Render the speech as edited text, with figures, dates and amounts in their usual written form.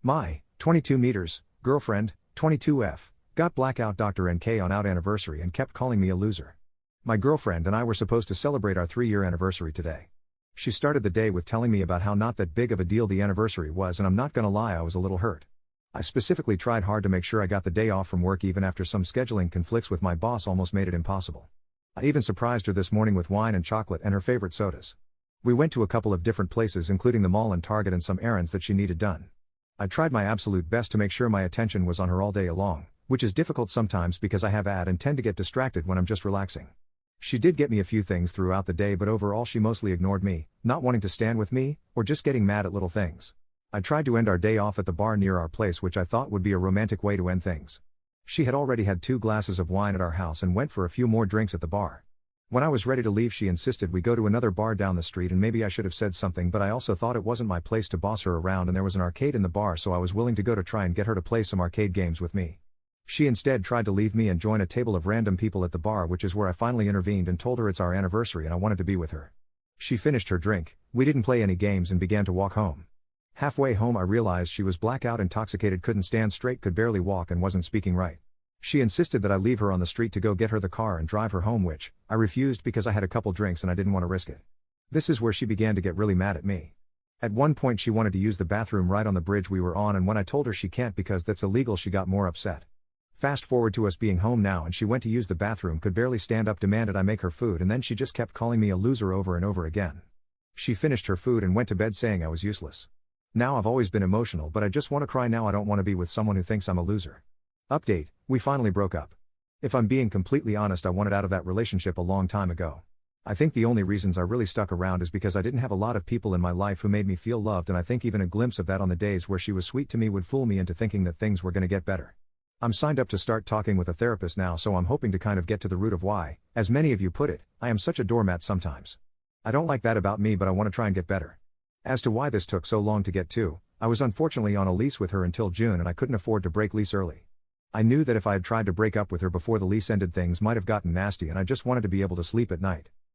My 22 meters girlfriend, 22F, got blackout Dr. NK on out anniversary and kept calling me a loser. My girlfriend and I were supposed to celebrate our 3-year anniversary today. She started the day with telling me about how not that big of a deal the anniversary was, and I'm not gonna lie, I was a little hurt. I specifically tried hard to make sure I got the day off from work even after some scheduling conflicts with my boss almost made it impossible. I even surprised her this morning with wine and chocolate and her favorite sodas. We went to a couple of different places including the mall and Target and some errands that she needed done. I tried my absolute best to make sure my attention was on her all day long, which is difficult sometimes because I have and tend to get distracted when I'm just relaxing. She did get me a few things throughout the day, but overall she mostly ignored me, not wanting to stand with me, or just getting mad at little things. I tried to end our day off at the bar near our place, which I thought would be a romantic way to end things. She had already had 2 glasses of wine at our house and went for a few more drinks at the bar. When I was ready to leave, she insisted we go to another bar down the street, and maybe I should have said something, but I also thought it wasn't my place to boss her around, and there was an arcade in the bar, so I was willing to go to try and get her to play some arcade games with me. She instead tried to leave me and join a table of random people at the bar, which is where I finally intervened and told her it's our anniversary and I wanted to be with her. She finished her drink, we didn't play any games, and began to walk home. Halfway home I realized she was blackout intoxicated, couldn't stand straight, could barely walk, and wasn't speaking right. She insisted that I leave her on the street to go get her the car and drive her home, which I refused because I had a couple drinks and I didn't want to risk it. This is where she began to get really mad at me. At one point she wanted to use the bathroom right on the bridge we were on, and when I told her she can't because that's illegal, she got more upset. Fast forward to us being home now, and she went to use the bathroom, could barely stand up, demanded I make her food, and then she just kept calling me a loser over and over again. She finished her food and went to bed saying I was useless. Now I've always been emotional, but I just want to cry now. I don't want to be with someone who thinks I'm a loser. Update, we finally broke up. If I'm being completely honest, I wanted out of that relationship a long time ago. I think the only reasons I really stuck around is because I didn't have a lot of people in my life who made me feel loved, and I think even a glimpse of that on the days where she was sweet to me would fool me into thinking that things were gonna get better. I'm signed up to start talking with a therapist now, so I'm hoping to kind of get to the root of why, as many of you put it, I am such a doormat sometimes. I don't like that about me, but I want to try and get better. As to why this took so long to get to, I was unfortunately on a lease with her until June, and I couldn't afford to break lease early. I knew that if I had tried to break up with her before the lease ended, things might have gotten nasty, and I just wanted to be able to sleep at night.